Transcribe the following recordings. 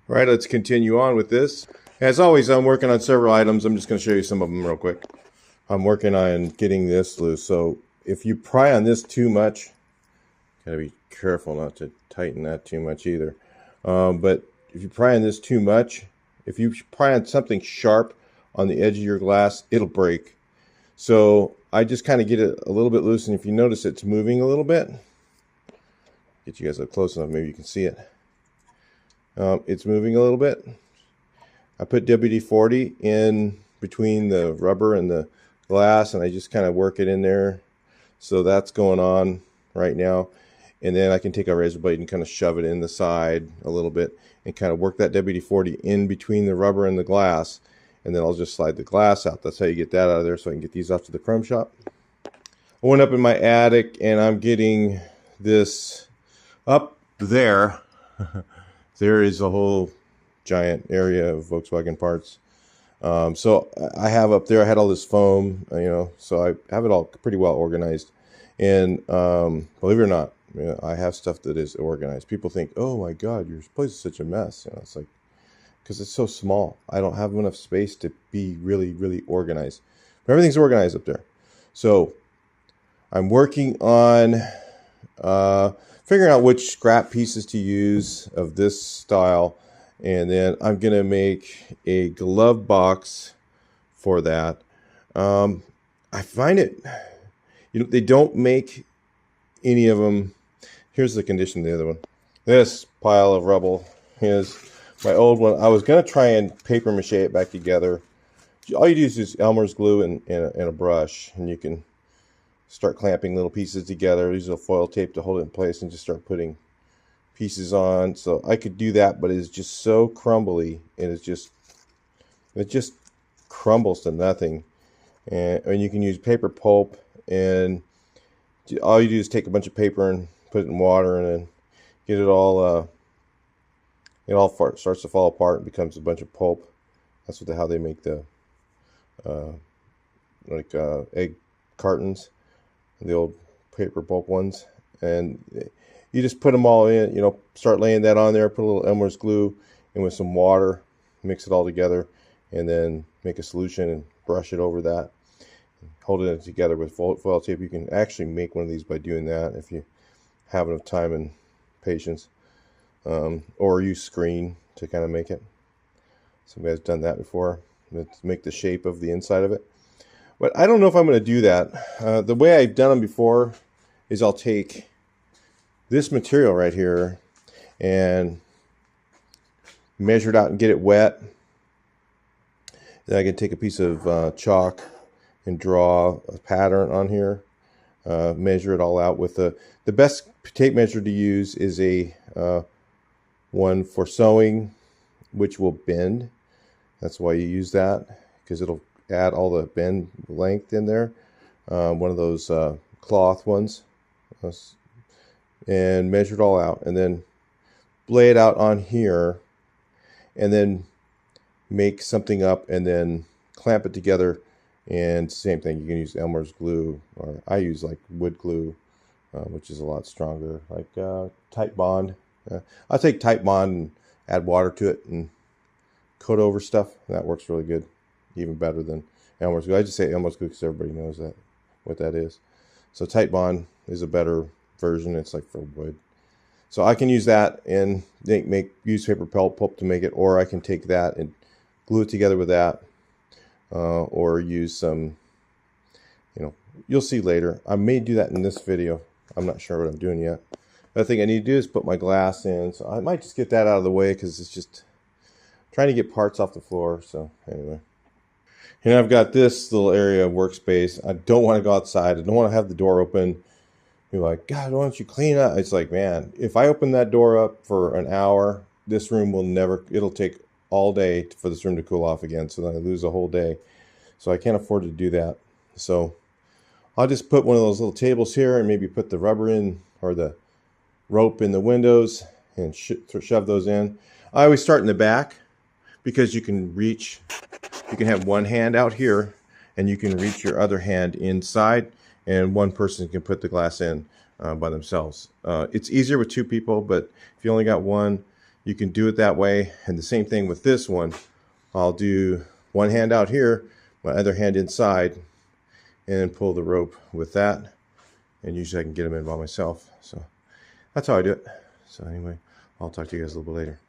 All right, let's continue on with this. As always, I'm working on several items. I'm just going to show you some of them real quick. I'm working on getting this loose. So if you pry on this too much, gotta be careful not to tighten that too much either. But if you pry on this too much, if you pry on something sharp on the edge of your glass, it'll break. So I just kind of get it a little bit loose, and if you notice it's moving a little bit, get you guys up close enough, maybe you can see it. It's moving a little bit. I put WD-40 in between the rubber and the glass, and I just kind of work it in there. So that's going on right now. And then I can take a razor blade and kind of shove it in the side a little bit and kind of work that WD-40 in between the rubber and the glass. And then I'll just slide the glass out. That's how you get that out of there, so I can get these off to the chrome shop. I went up in my attic, and I'm getting this up there. There is a whole giant area of Volkswagen parts. So I have up there, I had all this foam, so I have it all pretty well organized. And believe it or not, I have stuff that is organized. People think, oh my God, your place is such a mess. It's like, because it's so small. I don't have enough space to be really, really organized. But everything's organized up there. So I'm working on figuring out which scrap pieces to use of this style. And then I'm going to make a glove box for that. I find it, they don't make any of them. Here's the condition of the other one. This pile of rubble is my old one. I was going to try and paper mache it back together. All you do is use Elmer's glue and a brush, and you can start clamping little pieces together. Use a foil tape to hold it in place and just start putting pieces on. So I could do that, but it's just so crumbly, and it just crumbles to nothing. And you can use paper pulp, and all you do is take a bunch of paper and put it in water, and then get it all starts to fall apart and becomes a bunch of pulp. That's how they make the egg cartons, the old paper pulp ones. And you just put them all in, start laying that on there, put a little Elmer's glue and with some water, mix it all together, and then make a solution and brush it over that. Holding it together with foil tape. You can actually make one of these by doing that if you have enough time and patience. Or use screen to kind of make it. Somebody has done that before, to make the shape of the inside of it. But I don't know if I'm going to do that. The way I've done them before is I'll take this material right here and measure it out and get it wet. Then I can take a piece of chalk and draw a pattern on here, measure it all out with the best tape measure to use is a one for sewing, which will bend. That's why you use that, because it'll add all the bend length in there. One of those cloth ones, and measure it all out, and then lay it out on here, and then make something up, and then clamp it together. And same thing, you can use Elmer's glue, or I use like wood glue, which is a lot stronger, like Tight Bond. I'll take Tight Bond and add water to it and coat over stuff. That works really good, even better than Elmer's glue. I just say Elmer's glue because everybody knows what that is. So Tight Bond is a better version. It's like for wood. So I can use that and use paper pulp to make it, or I can take that and glue it together with that. Or use some, you'll see later. I may do that in this video. I'm not sure what I'm doing yet. The other thing I need to do is put my glass in. So I might just get that out of the way, because it's just trying to get parts off the floor. So anyway. And I've got this little area of workspace. I don't want to go outside. I don't want to have the door open. You're like, God, why don't you clean up? It's like, man, if I open that door up for an hour, this room it'll take all day for this room to cool off again. So then I lose a whole day. So I can't afford to do that. So I'll just put one of those little tables here and maybe put the rubber in, or the rope in the windows, and shove those in. I always start in the back, because you can have one hand out here and you can reach your other hand inside, and one person can put the glass in by themselves. It's easier with two people, but if you only got one, you can do it that way. And the same thing with this one. I'll do one hand out here, my other hand inside, and pull the rope with that. And usually I can get them in by myself. So that's how I do it. So anyway, I'll talk to you guys a little bit later.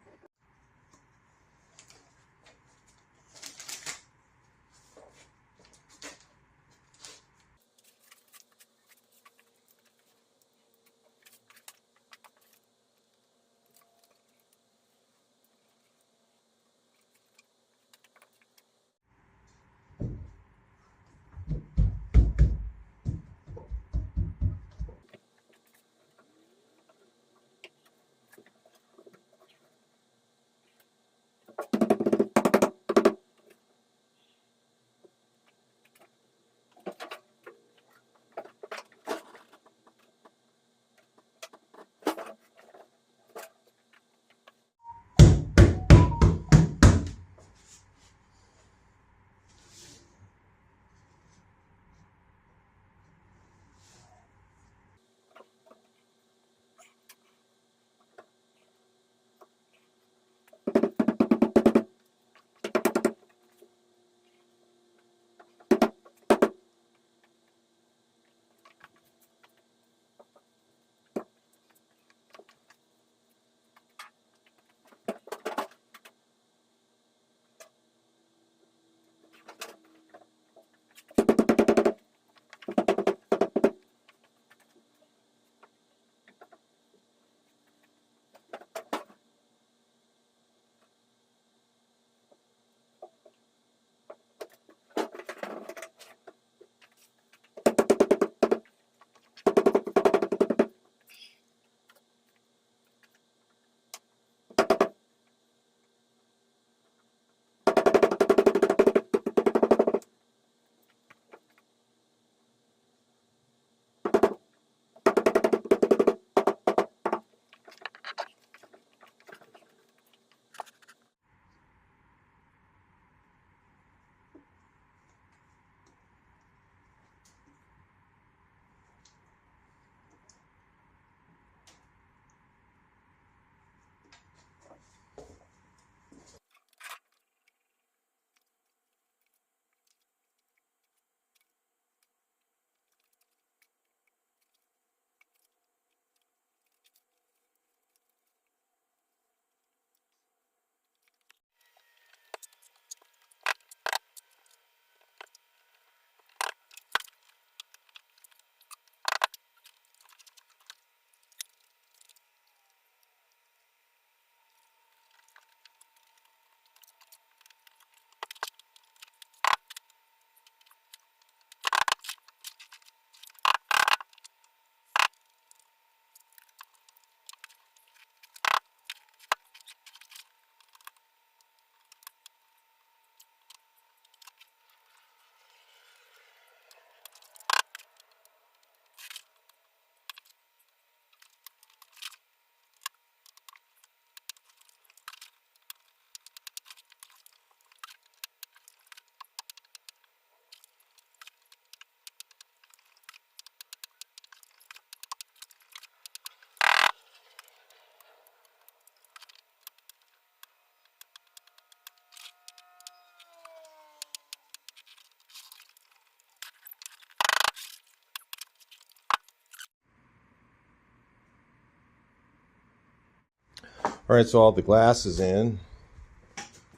All right, so all the glass is in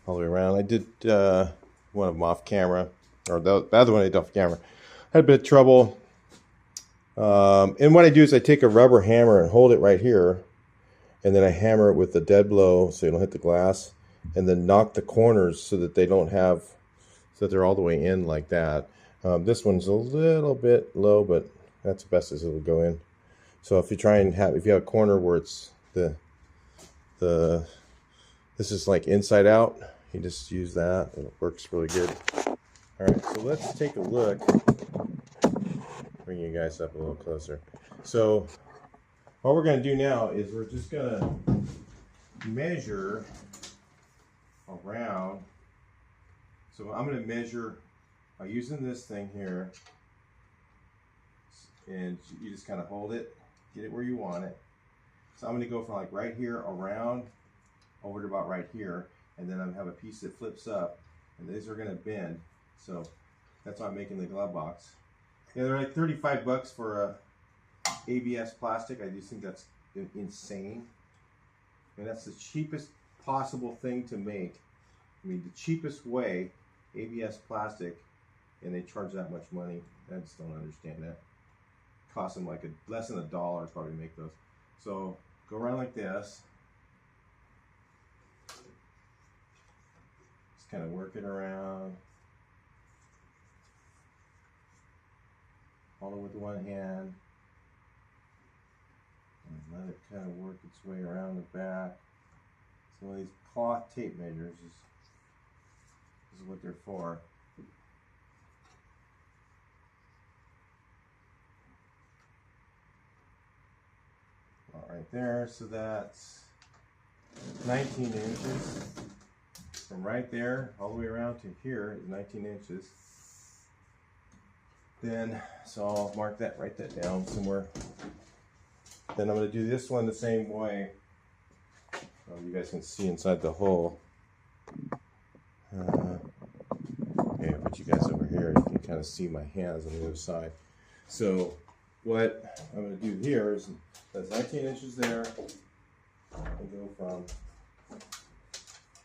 all the way around. I did one of them off camera, or the other one I did off camera. Had a bit of trouble. And what I do is I take a rubber hammer and hold it right here, and then I hammer it with a dead blow so you don't hit the glass, and then knock the corners so that they don't have, so that they're all the way in like that. This one's a little bit low, but that's the best as it'll go in. So if you try and have, if you have a corner where it's this is like inside out, you just use that and it works really good. All right, so let's take a look. Bring you guys up a little closer. So what we're going to do now is we're just going to measure around. So I'm going to measure by using this thing here, and you just kind of hold it, get it where you want it. So I'm going to go from like right here around over to about right here, and then I have a piece that flips up, and these are going to bend. So that's why I'm making the glove box. Yeah, they're like 35 bucks for a ABS plastic. I just think that's insane. And that's the cheapest possible thing to make. I mean, the cheapest way, ABS plastic, and they charge that much money. I just don't understand that. Cost them like less than $1 probably to make those. So go around like this. Just kind of work it around. Hold it with one hand. And let it kind of work its way around the back. So these cloth tape measures is what they're for. Right there, so that's 19 inches. From right there all the way around to here is 19 inches. Then, so I'll mark that, write that down somewhere. Then I'm going to do this one the same way. You guys can see inside the hole. Okay, I'll put you guys over here. You can kind of see my hands on the other side. So what I'm going to do here is that's 19 inches there, and go from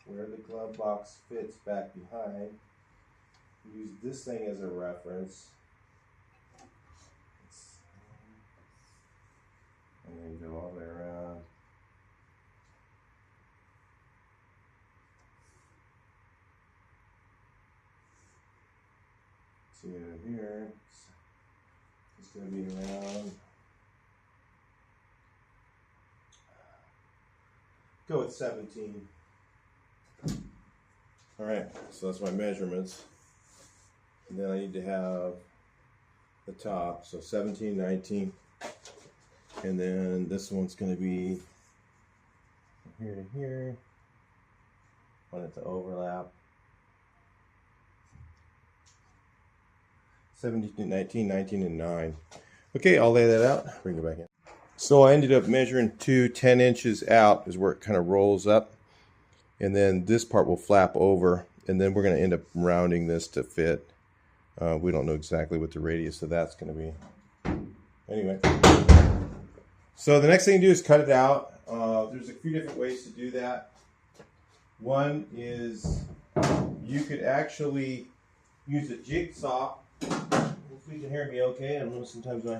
where the glove box fits back behind. Use this thing as a reference, and then go all the way around. See over here, it's going to be around. Go with 17. Alright, so that's my measurements. And then I need to have the top, so 17, 19. And then this one's going to be from here to here. I want it to overlap. 17, 19, 19, and 9. Okay, I'll lay that out. Bring it back in. So I ended up measuring 10 inches out is where it kind of rolls up. And then this part will flap over. And then we're going to end up rounding this to fit. We don't know exactly what the radius of that's going to be. Anyway. So the next thing to do is cut it out. There's a few different ways to do that. One is you could actually use a jigsaw. Hopefully you can hear me okay. I know sometimes I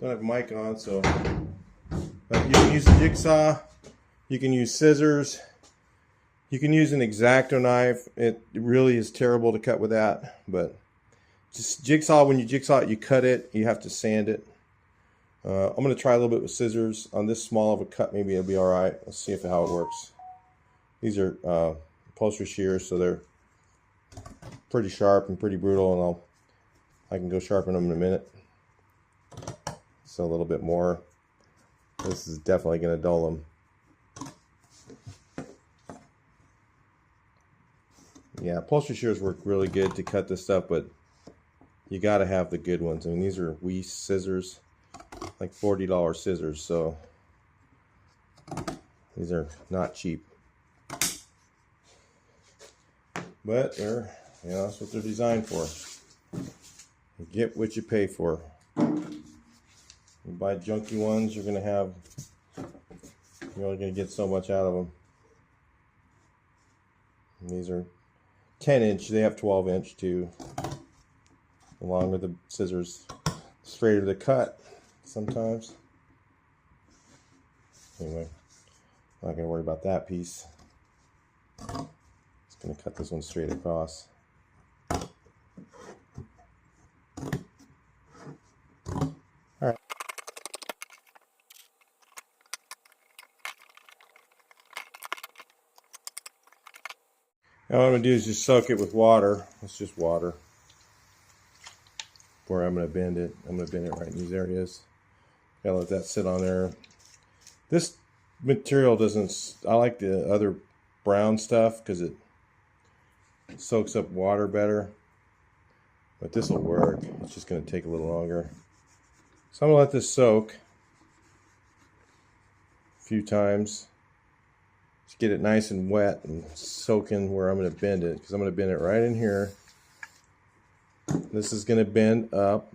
don't have a mic on, so you can use a jigsaw, you can use scissors, you can use an X-Acto knife. It really is terrible to cut with that, but just jigsaw, when you jigsaw it, you cut it, you have to sand it. I'm going to try a little bit with scissors. On this small of a cut, maybe it'll be alright. Let's see how it works. These are upholstery shears, so they're pretty sharp and pretty brutal, and I can go sharpen them in a minute. So a little bit more. This is definitely going to dull them. Yeah, upholstery shears work really good to cut this stuff, but you got to have the good ones. I mean, these are Weiss scissors, like $40 scissors, so these are not cheap. But they're, you know, that's what they're designed for. You get what you pay for. You buy junky ones, you're only going to get so much out of them. And these are 10 inch, they have 12 inch too, along with the scissors. Straighter the cut sometimes. Anyway, not going to worry about that piece. Just going to cut this one straight across. All right. Now what I'm going to do is just soak it with water. It's just water. Where I'm going to bend it. I'm going to bend it right in these areas. Gotta let that sit on there. This material doesn't, I like the other brown stuff because it soaks up water better. But this will work. It's just going to take a little longer. So I'm going to let this soak a few times. Just get it nice and wet and soak in where I'm going to bend it, because I'm going to bend it right in here. This is going to bend up.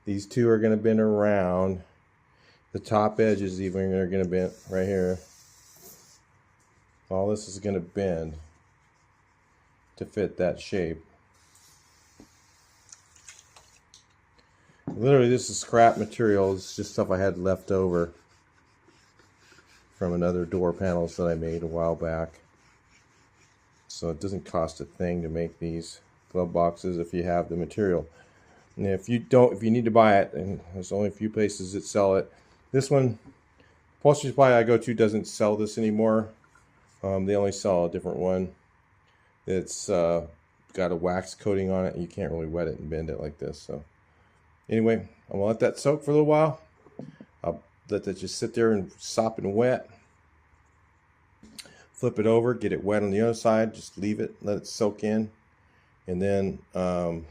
These two are going to bend around. The top edges even are going to bend right here. All this is going to bend to fit that shape. Literally, this is scrap material. It's just stuff I had left over from another door panels that I made a while back. So it doesn't cost a thing to make these glove boxes if you have the material. And if you don't, if you need to buy it, and there's only a few places that sell it. This one, upholstery supply I go to doesn't sell this anymore. They only sell a different one. It's got a wax coating on it, and you can't really wet it and bend it like this. So anyway, I'm gonna let that soak for a little while. I'll let that just sit there and sop and wet. Flip it over, get it wet on the other side. Just leave it, let it soak in, and then I'm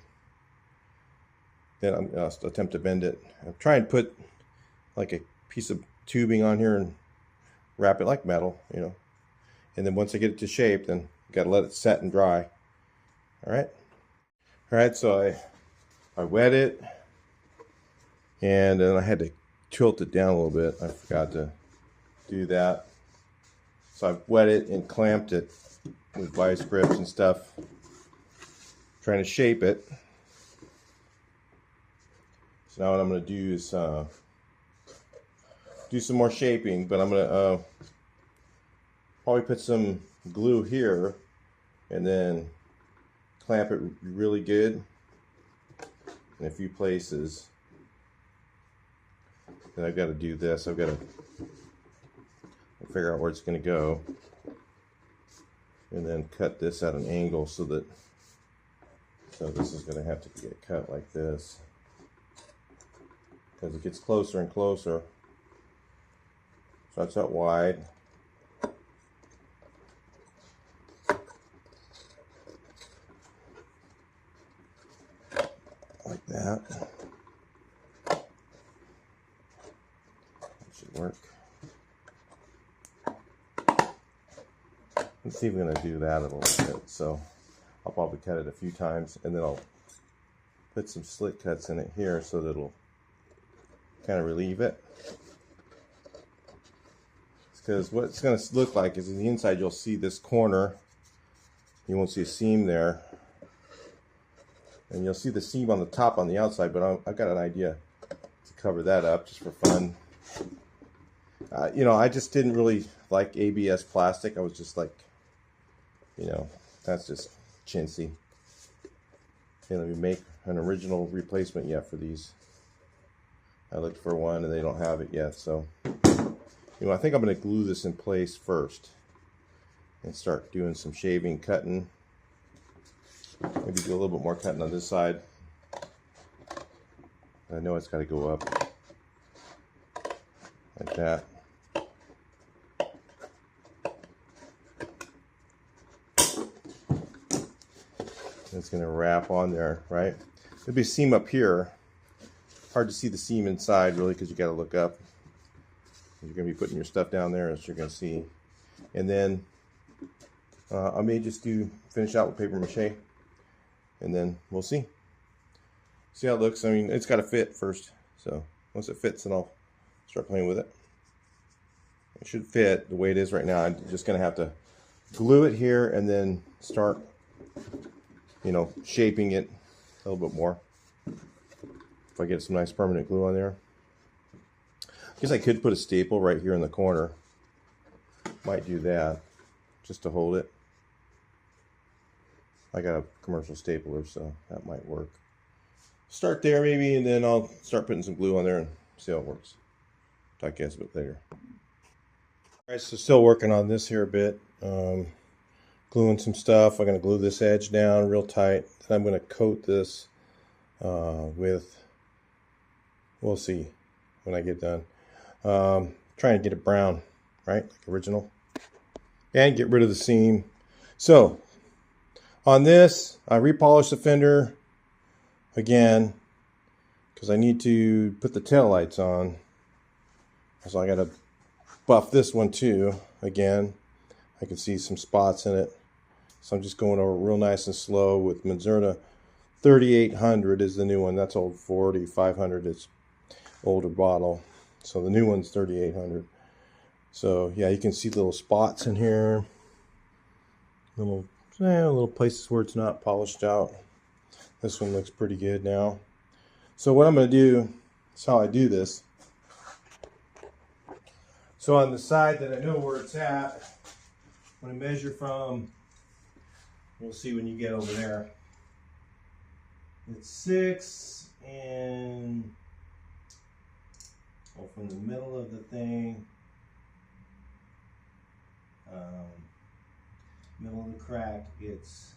gonna attempt to bend it. I'll try and put like a piece of tubing on here and wrap it like metal, you know. And then once I get it to shape, then you gotta let it set and dry. All right. So I wet it, and then I had to tilt it down a little bit. I forgot to do that. So I've wet it and clamped it with vice grips and stuff, trying to shape it. So now what I'm going to do is do some more shaping, but I'm going to probably put some glue here and then clamp it really good in a few places. Then I've got to do this. I've got to figure out where it's going to go, and then cut this at an angle so this is going to have to get cut like this. As it gets closer and closer, so that's out wide. Like that. That should work. Let's see if we're going to do that a little bit. So I'll probably cut it a few times, and then I'll put some slit cuts in it here so that it'll kind of relieve it. Because what it's going to look like is, in the inside you'll see this corner. You won't see a seam there. And you'll see the seam on the top on the outside, but I've got an idea to cover that up just for fun. You know, I just didn't really like ABS plastic. I was just like, you know, that's just chintzy. They don't even make an original replacement yet for these. I looked for one and they don't have it yet. So, you know, I think I'm going to glue this in place first and start doing some shaving, cutting. Maybe do a little bit more cutting on this side. I know it's got to go up like that. It's going to wrap on there, right? There'll be a seam up here. Hard to see the seam inside, really, because you got to look up. You're going to be putting your stuff down there, as you're going to see. And then I may just finish out with paper mache, and then we'll see how it looks. I mean, it's got to fit first. So once it fits, then I'll start playing with it. It should fit the way it is right now. I'm just going to have to glue it here and then start, you know, shaping it a little bit more. If I get some nice permanent glue on there. I guess I could put a staple right here in the corner. Might do that just to hold it. I got a commercial stapler, so that might work. Start there maybe, and then I'll start putting some glue on there and see how it works. Talk to you guys a bit later. Alright, so still working on this here a bit. Gluing some stuff. I'm going to glue this edge down real tight. Then I'm going to coat this with, we'll see when I get done. Trying to get it brown, right? Like original. And get rid of the seam. So, on this, I repolished the fender again because I need to put the tail lights on. So I got to buff this one too again. I can see some spots in it. So I'm just going over real nice and slow with Mazerna 3800 is the new one. That's old 4500 is older bottle. So the new one's 3800. So yeah, you can see little spots in here. Little places where it's not polished out. This one looks pretty good now. So what I'm going to do, is how I do this. So on the side that I know where it's at, I'm going to measure from, you'll see when you get over there, it's 6 and, well, from the middle of the thing, middle of the crack, it's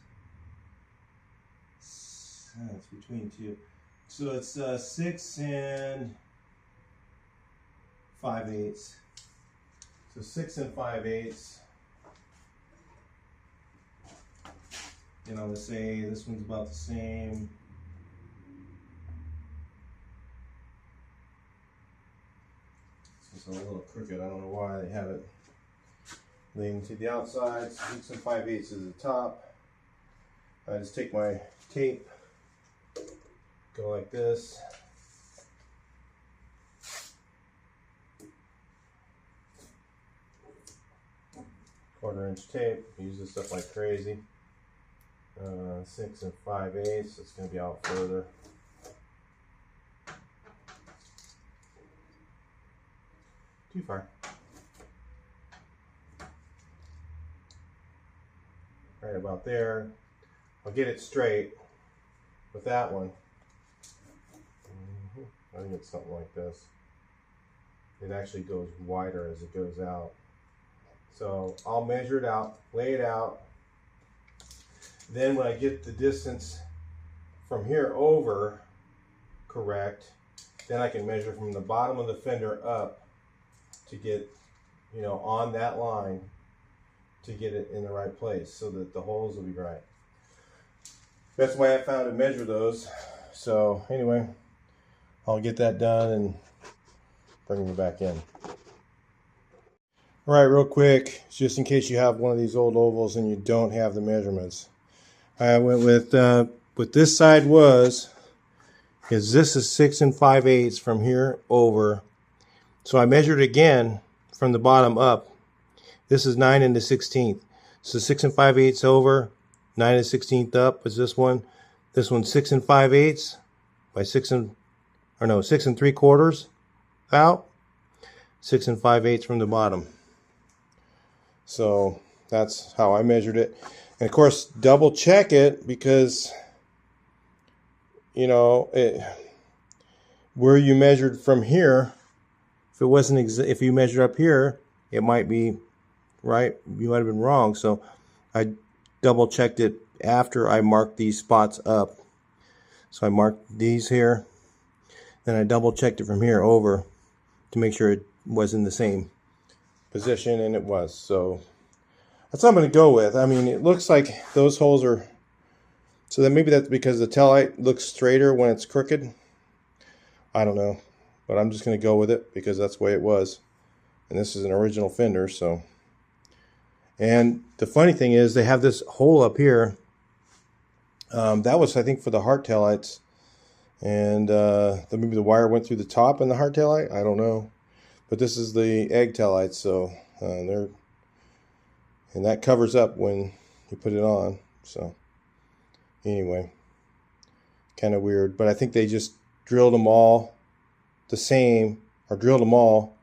between two. So it's 6 and 5/8. So 6 and 5/8. And I'm going to say this one's about the same. This is a little crooked. I don't know why they have it leaning to the outside. 6 and 5/8 is the top. I just take my tape, go like this. Quarter-inch tape. Use this stuff like crazy. 6 and 5/8. It's going to be out further. Too far. Right about there. I'll get it straight with that one. I think it's something like this. It actually goes wider as it goes out. So I'll measure it out, lay it out. Then when I get the distance from here over correct, then I can measure from the bottom of the fender up to get, you know, on that line to get it in the right place so that the holes will be right. That's why I found to measure those. So anyway, I'll get that done and bring you back in. All right, real quick, just in case you have one of these old ovals and you don't have the measurements. I went with what this side is this is 6 and 5/8 from here over. So I measured again from the bottom up. This is 9 and the 16th. So 6 and 5/8 over, 9 and 16th up is this one. This one's 6 and 5/8 by 6 and 3/4 out. 6 and 5/8 from the bottom. So that's how I measured it. And of course, double check it because, you know, where you measured from here, if it wasn't if you measured up here, it might be right. You might have been wrong. So I double checked it after I marked these spots up. So I marked these here, then I double checked it from here over to make sure it was in the same position, and it was. So that's what I'm going to go with. I mean, it looks like those holes are, so then maybe that's because the taillight looks straighter when it's crooked. I don't know, but I'm just going to go with it because that's the way it was. And this is an original fender, so. And the funny thing is they have this hole up here. That was, I think, for the hard taillights. And maybe the wire went through the top in the hard taillight. I don't know. But this is the egg taillights, so and that covers up when you put it on. So anyway, kind of weird. But I think they just drilled them all the same, or drilled them all,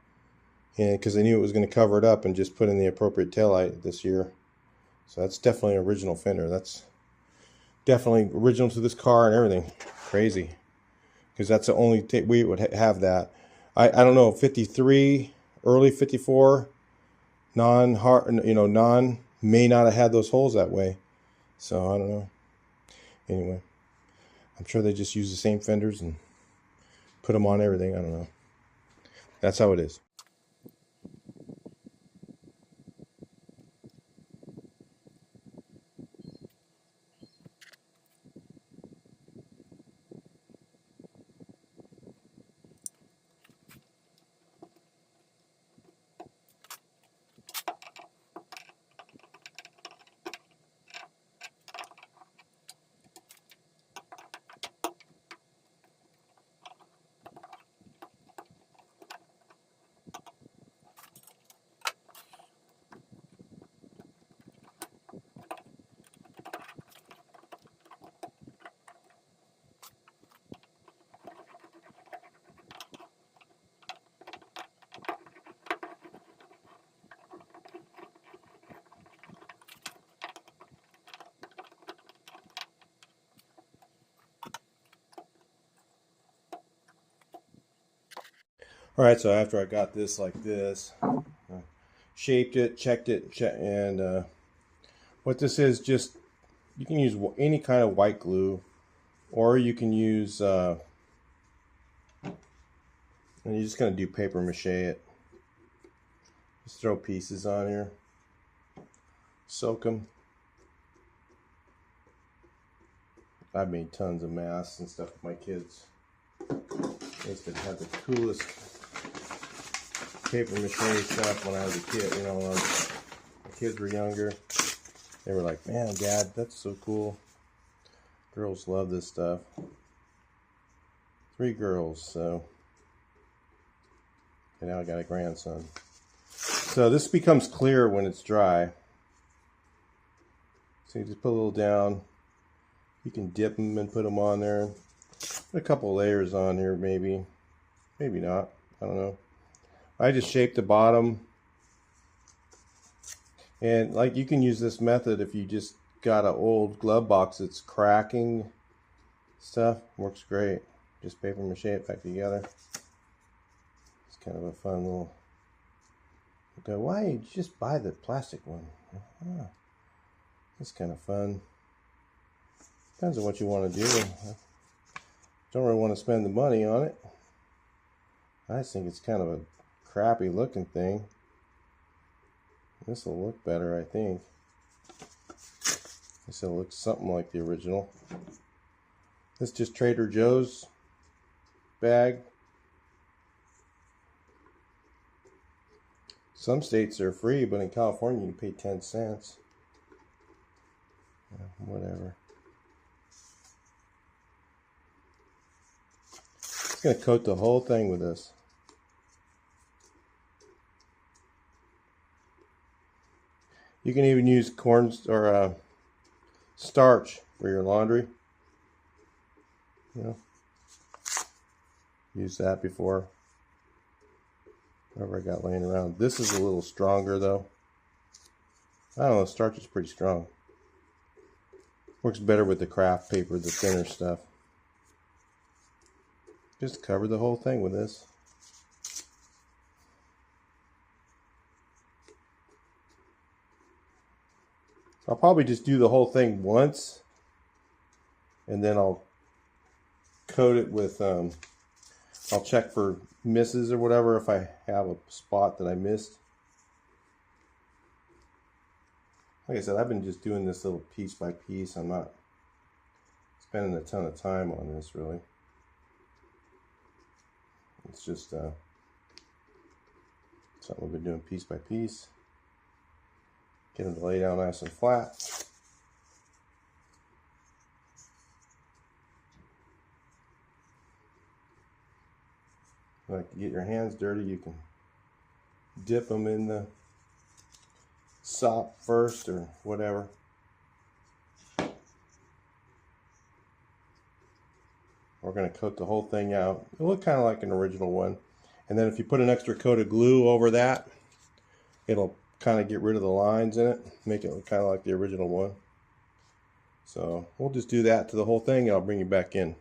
because they knew it was going to cover it up, and just put in the appropriate taillight this year. So that's definitely an original fender. That's definitely original to this car and everything. Crazy, because that's the only we would have that. I don't know, 53, early 54, non-hard, you know, may not have had those holes that way. So I don't know. Anyway, I'm sure they just use the same fenders and put them on everything. I don't know. That's how it is. Alright, so after I got this like this, shaped it, checked it, and what this is, just, you can use any kind of white glue, or you can use, and you're just going to do paper mache it. Just throw pieces on here, soak them. I've made tons of masks and stuff with my kids. I used to have the coolest paper mache stuff when I was a kid. You know, when the kids were younger, they were like, "Man, Dad, that's so cool." Girls love this stuff. 3 girls, so. And now I got a grandson. So this becomes clear when it's dry. So you just put a little down. You can dip them and put them on there. Put a couple layers on here, maybe. Maybe not. I don't know. I just shaped the bottom. And like, you can use this method if you just got an old glove box that's cracking stuff. Works great. Just paper mache it back together. It's kind of a fun little. Okay, why did you just buy the plastic one? It's kind of fun. Depends on what you want to do. Don't really want to spend the money on it. I just think it's kind of a crappy looking thing. This will look better, I think. This will look something like the original. This is just Trader Joe's bag. Some states are free, but in California you pay 10 cents. Yeah, whatever. Just going to coat the whole thing with this. You can even use corn or starch for your laundry. You know, used that before. Whatever I got laying around. This is a little stronger though. I don't know, starch is pretty strong. Works better with the craft paper, the thinner stuff. Just cover the whole thing with this. I'll probably just do the whole thing once, and then I'll coat it with, I'll check for misses or whatever if I have a spot that I missed. Like I said, I've been just doing this little piece by piece. I'm not spending a ton of time on this, really. It's just something we've been doing piece by piece. Get them to lay down nice and flat. Like, get your hands dirty, you can dip them in the sop first or whatever. We're going to coat the whole thing out. It'll look kind of like an original one. And then if you put an extra coat of glue over that, it'll kind of get rid of the lines in it, make it look kind of like the original one. So we'll just do that to the whole thing, and I'll bring you back in.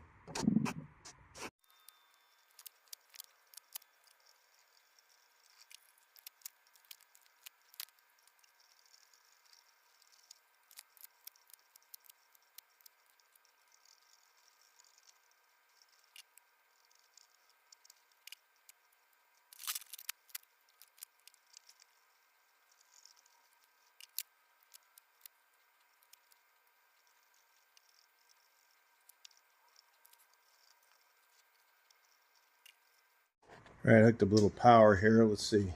All right, I hooked up a little power here. Let's see.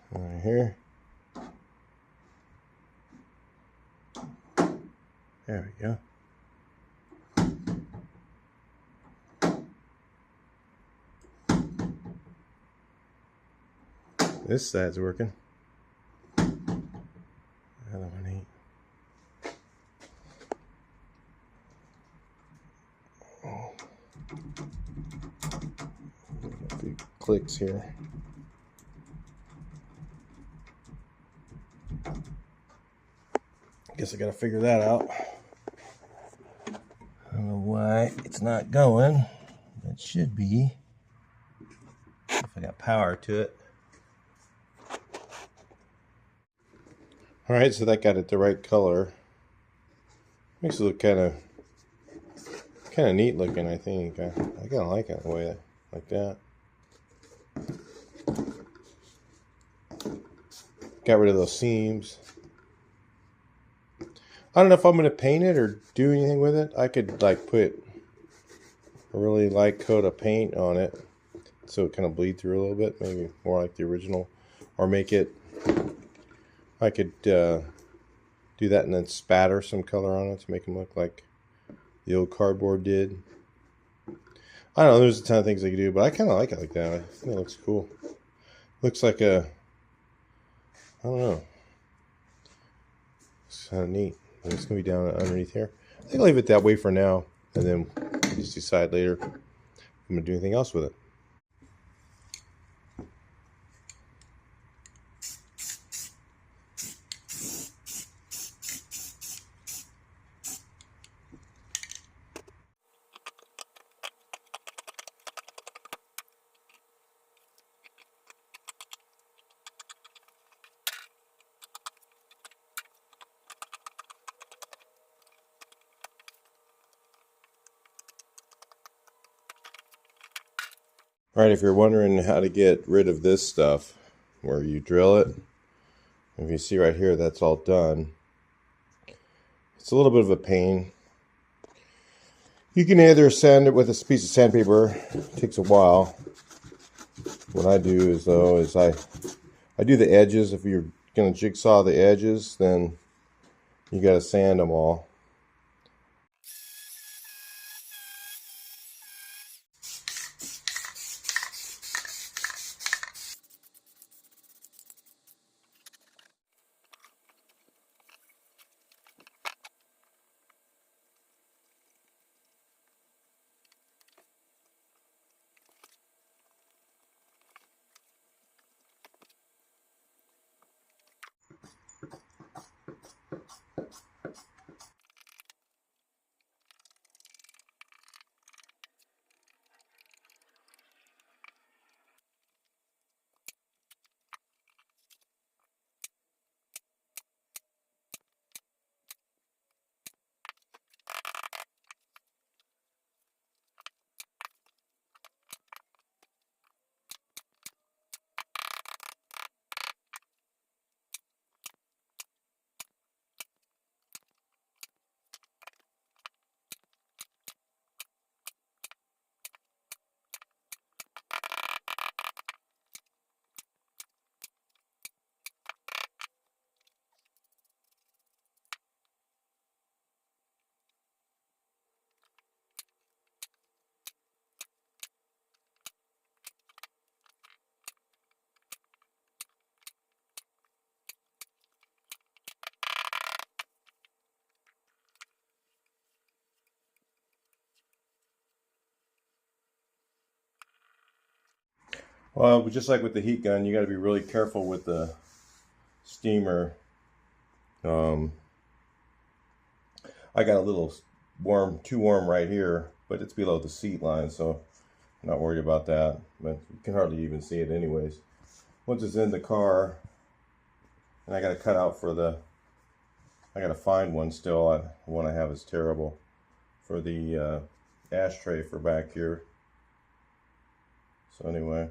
Right here. There we go. This side's working. The other one ain't. A few clicks here. Guess I gotta figure that out. I don't know why it's not going. It should be. I got power to it. Alright, so that got it the right color. Makes it look kind of neat looking, I think. I kind of like it the way like that. Got rid of those seams. I don't know if I'm going to paint it or do anything with it. I could like put a really light coat of paint on it so it kind of bleed through a little bit, maybe more like the original, or make it, I could do that and then spatter some color on it to make them look like the old cardboard did. I don't know, there's a ton of things I could do, but I kind of like it like that. I think it looks cool. Looks like a, I don't know, it's kind of neat. And it's going to be down underneath here. I think I'll leave it that way for now, and then we'll just decide later if I'm going to do anything else with it. Alright, if you're wondering how to get rid of this stuff, where you drill it, if you see right here, that's all done. It's a little bit of a pain. You can either sand it with a piece of sandpaper. It takes a while. What I do is, though, is I do the edges. If you're going to jigsaw the edges, then you got to sand them all. Well, just like with the heat gun, you got to be really careful with the steamer. I got a little too warm right here, but it's below the seat line, so I'm not worried about that. But you can hardly even see it anyways. Once it's in the car, and I got to cut out for the, I got to find one still. The one I have is terrible for the ashtray for back here. So anyway.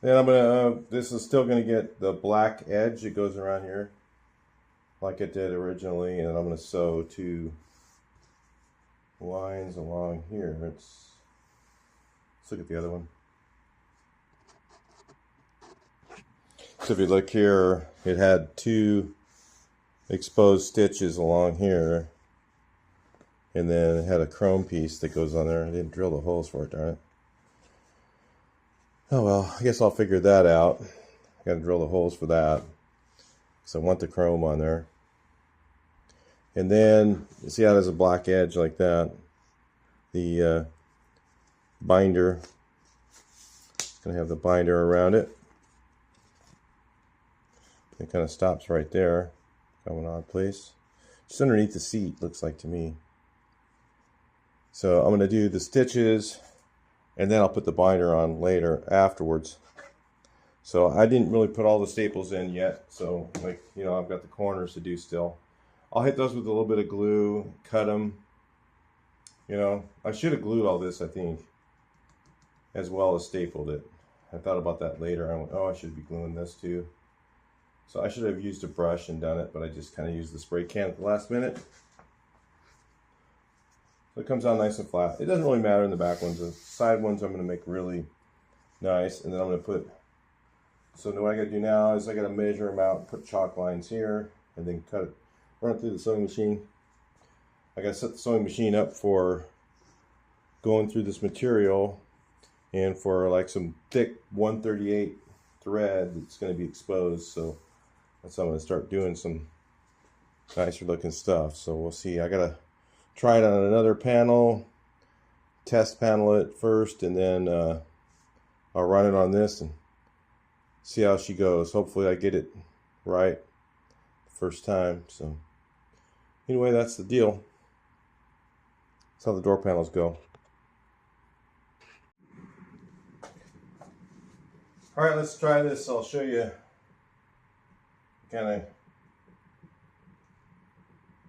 Then I'm gonna, this is still gonna get the black edge that goes around here, like it did originally, and I'm gonna sew 2 lines along here. Let's look at the other one. So if you look here, it had 2 exposed stitches along here, and then it had a chrome piece that goes on there. I didn't drill the holes for it, darn it. Oh well, I guess I'll figure that out. I gotta drill the holes for that, because I want the chrome on there. And then, you see how there's a black edge like that? The binder, gonna have the binder around it. It kind of stops right there, coming on place. Just underneath the seat, looks like to me. So I'm gonna do the stitches, and then I'll put the binder on later afterwards. So I didn't really put all the staples in yet, so like, you know, I've got the corners to do still. I'll hit those with a little bit of glue, cut them. You know, I should have glued all this, I think, as well as stapled it. I thought about that later. I went, oh, I should be gluing this too. So I should have used a brush and done it, but I just kind of used the spray can at the last minute. So it comes out nice and flat. It doesn't really matter in the back ones. The side ones I'm going to make really nice, and then I'm going to put, so what I got to do now is I got to measure them out, put chalk lines here, and then cut it, run it through the sewing machine. I got to set the sewing machine up for going through this material, and for like some thick 138 thread that's going to be exposed. So that's how I'm going to start doing some nicer looking stuff. So we'll see. I got to try it on another panel, test panel it first, and then I'll run it on this and see how she goes. Hopefully I get it right the first time. So anyway, that's the deal. That's how the door panels go. All right, let's try this. I'll show you. Kind of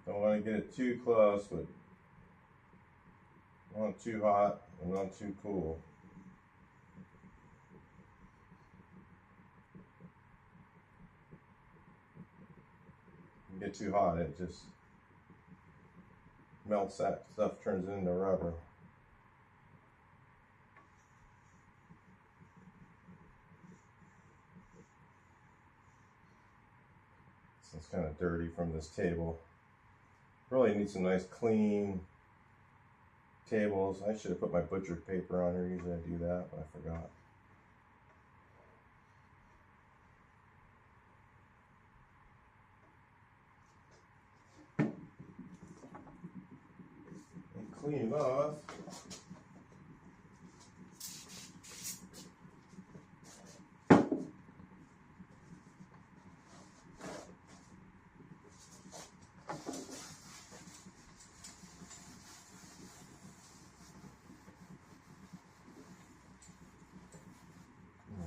don't want to get it too close, but not too hot and not too cool. You get too hot, it just melts, that stuff turns into rubber. So it's kind of dirty from this table. Really need some nice clean tables. I should have put my butcher paper on here. Usually I do that, but I forgot. And clean it off.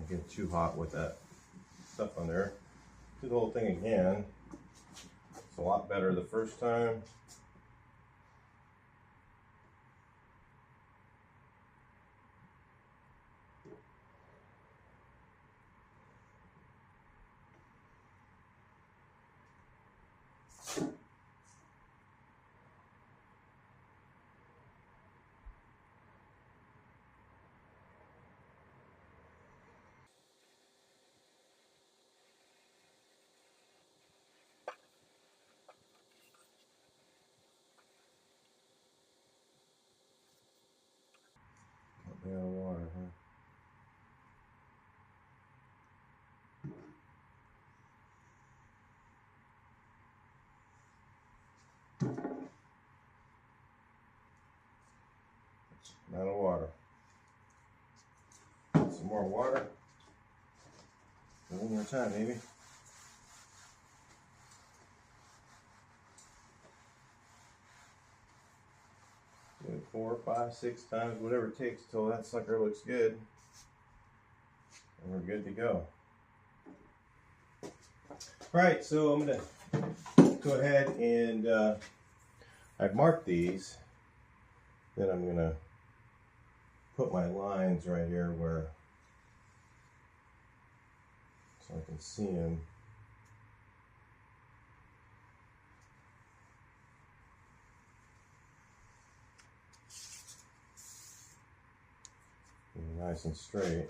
Get too hot with that stuff on there. Do the whole thing again. It's a lot better the first time. Yeah, water, huh? Amount of water. Some more water. One more time, maybe. Do it 4, 5, 6 times, whatever it takes till that sucker looks good. And we're good to go. Alright, so I'm going to go ahead and I've marked these. Then I'm going to put my lines right here where, so I can see them. Nice and straight.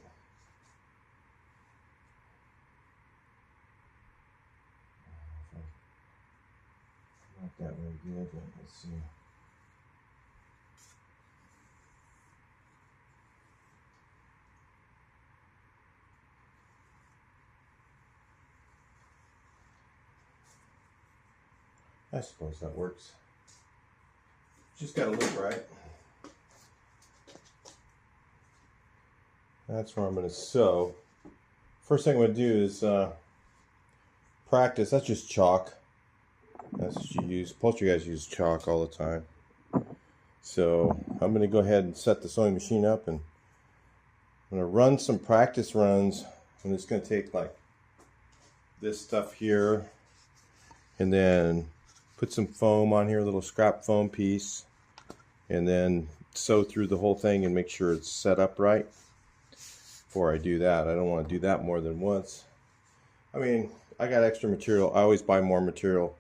Not that very good, but let's see. I suppose that works. Just gotta look right. That's where I'm going to sew. First thing I'm going to do is practice. That's just chalk. That's what you use. Most of you guys use chalk all the time. So I'm going to go ahead and set the sewing machine up and I'm going to run some practice runs. I'm just going to take like this stuff here and then put some foam on here, a little scrap foam piece, and then sew through the whole thing and make sure it's set up right before I do that. I don't want to do that more than once. I mean, I got extra material. I always buy more material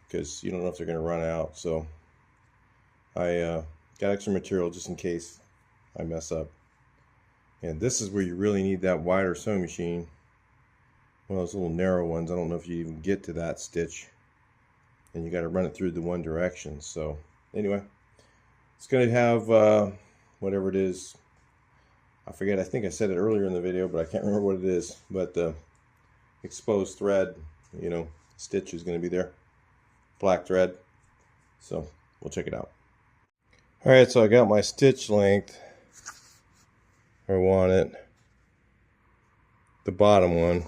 because you don't know if they're going to run out. So I got extra material just in case I mess up. And this is where you really need that wider sewing machine. One of those little narrow ones. I don't know if you even get to that stitch. And you got to run it through the one direction. So anyway, it's going to have whatever it is. I forget. I think I said it earlier in the video, but I can't remember what it is. But the exposed thread, you know, stitch is going to be there. Black thread. So we'll check it out. All right, so I got my stitch length. I want it. The bottom one.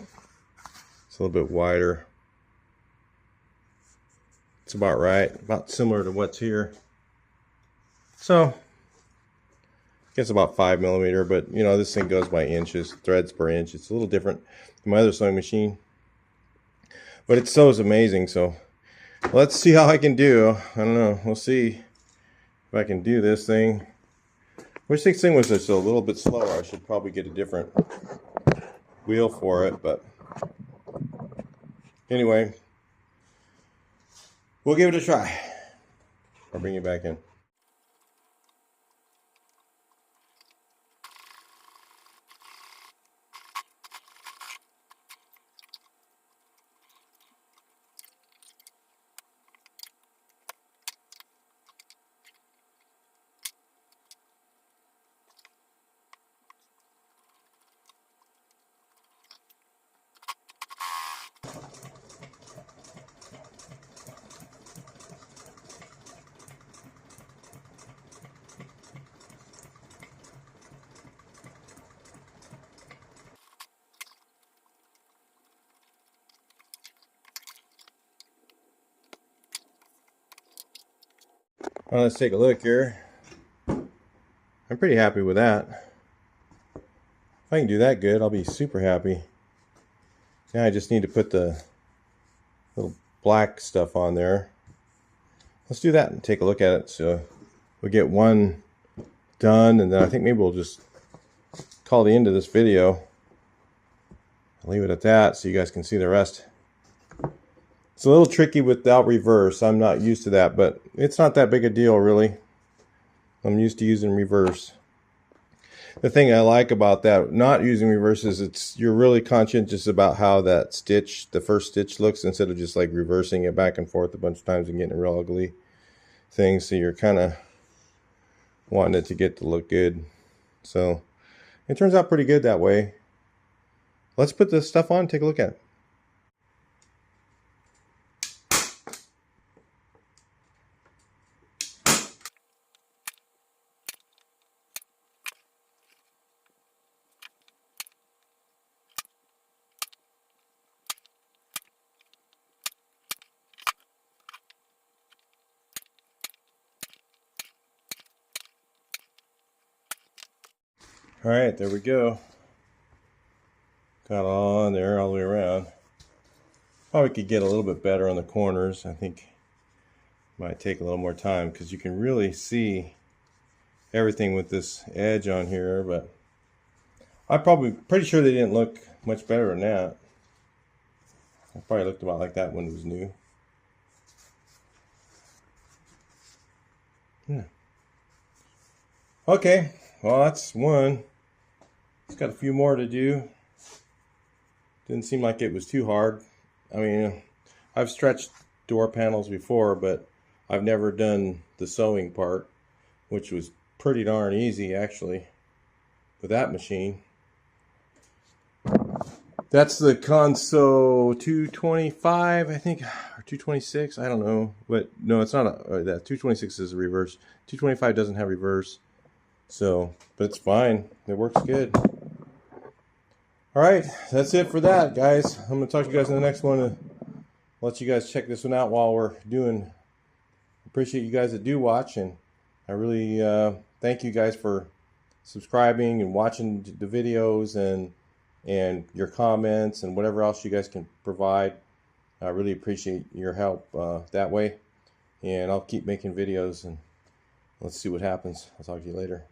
It's a little bit wider. It's about right, about similar to what's here. So, I guess about 5 millimeter, but you know, this thing goes by inches, threads per inch. It's a little different than my other sewing machine, but it sews amazing. So, let's see how I can do. I don't know. We'll see if I can do this thing. Wish this thing was just a little bit slower. I should probably get a different wheel for it, but anyway, we'll give it a try. I'll bring you back in. Well, let's take a look here. I'm pretty happy with that. If I can do that good, I'll be super happy. Now I just need to put the little black stuff on there. Let's do that and take a look at it. So we'll get one done, and then I think maybe we'll just call the end of this video. I'll leave it at that so you guys can see the rest. It's a little tricky without reverse. I'm not used to that, but it's not that big a deal, really. I'm used to using reverse. The thing I like about that, not using reverse, is you're really conscientious about how that stitch, the first stitch, looks, instead of just like reversing it back and forth a bunch of times and getting a real ugly thing. So you're kind of wanting it to get to look good. So it turns out pretty good that way. Let's put this stuff on and take a look at it. All right, there we go. Got all on there all the way around. Probably could get a little bit better on the corners. I think might take a little more time because you can really see everything with this edge on here, but I'm probably pretty sure they didn't look much better than that. I probably looked about like that when it was new. Yeah. Okay, well, that's one. It's got a few more to do. Didn't seem like it was too hard. I mean, I've stretched door panels before, but I've never done the sewing part, which was pretty darn easy actually with that machine. That's the Consew 225, I think, or 226. I don't know, but no, it's not that 226 is a reverse. 225 doesn't have reverse, so but it's fine. It works good. All right, that's it for that, guys. I'm going to talk to you guys in the next one. Let you guys check this one out while we're doing. Appreciate you guys that do watch, and I really thank you guys for subscribing and watching the videos and your comments and whatever else you guys can provide. I really appreciate your help that way. And I'll keep making videos and let's see what happens. I'll talk to you later.